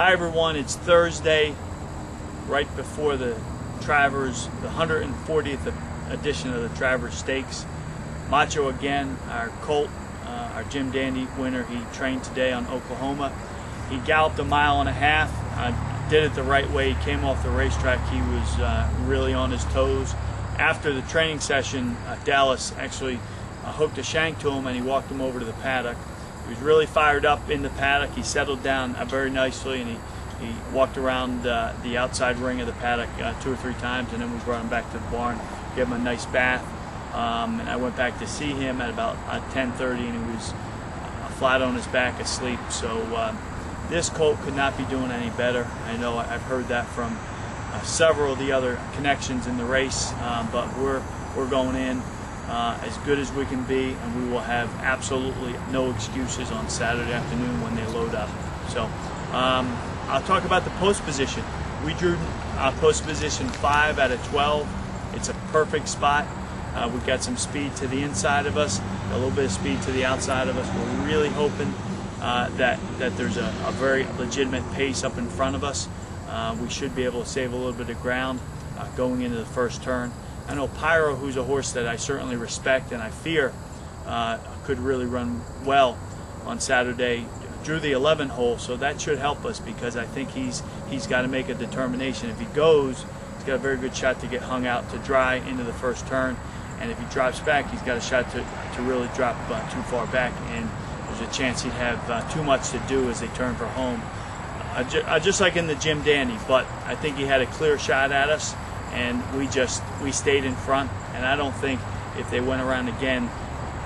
Hi everyone, it's Thursday, right before the Travers, the 140th edition of the Travers Stakes. Macho again, our colt, our Jim Dandy winner, he trained today on Oklahoma. He galloped a mile and a half, did it the right way. He came off the racetrack, he was really on his toes. After the training session, Dallas actually hooked a shank to him and he walked him over to the paddock. He was really fired up in the paddock. He settled down very nicely, and he walked around the outside ring of the paddock 2 or 3 times, and then we brought him back to the barn, gave him a nice bath, and I went back to see him at about 10:30, and he was flat on his back asleep. So this colt could not be doing any better. I know I've heard that from several of the other connections in the race, but we're going in as good as we can be, and we will have absolutely no excuses on Saturday afternoon when they load up. So I'll talk about the post position. We drew post position 5 out of 12. It's a perfect spot. We've got some speed to the inside of us, a little bit of speed to the outside of us. We're really hoping that there's a very legitimate pace up in front of us. We should be able to save a little bit of ground going into the first turn. I know Pyro, who's a horse that I certainly respect and I fear could really run well on Saturday, drew the 11 hole, so that should help us because I think he's got to make a determination. If he goes, he's got a very good shot to get hung out to dry into the first turn, and if he drops back, he's got a shot to really drop too far back, and there's a chance he'd have too much to do as they turn for home. Just like in the Jim Dandy, but I think he had a clear shot at us, and we stayed in front, and I don't think if they went around again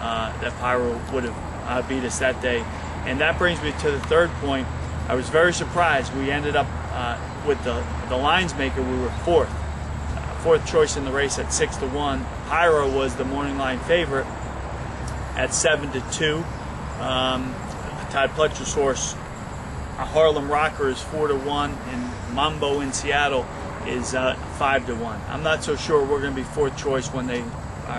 that Pyro would have beat us that day. And that brings me to the third point. I was very surprised. We ended up with the lines maker. We were fourth choice in the race at 6-1. Pyro was the morning line favorite at 7-2. Todd Pletcher's horse, a Harlem Rocker, is 4-1, and Mambo in Seattle is 5-1. I'm not so sure we're going to be 4th choice when they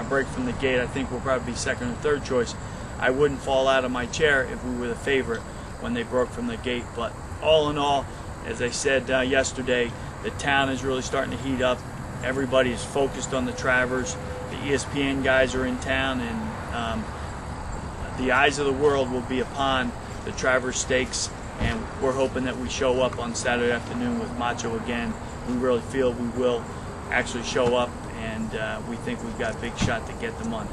break from the gate. I think we'll probably be 2nd or 3rd choice. I wouldn't fall out of my chair if we were the favorite when they broke from the gate. But all in all, as I said yesterday, the town is really starting to heat up. Everybody is focused on the Travers. The ESPN guys are in town, and the eyes of the world will be upon the Travers Stakes. And we're hoping that we show up on Saturday afternoon with Macho again. We really feel we will actually show up, and we think we've got a big shot to get the money.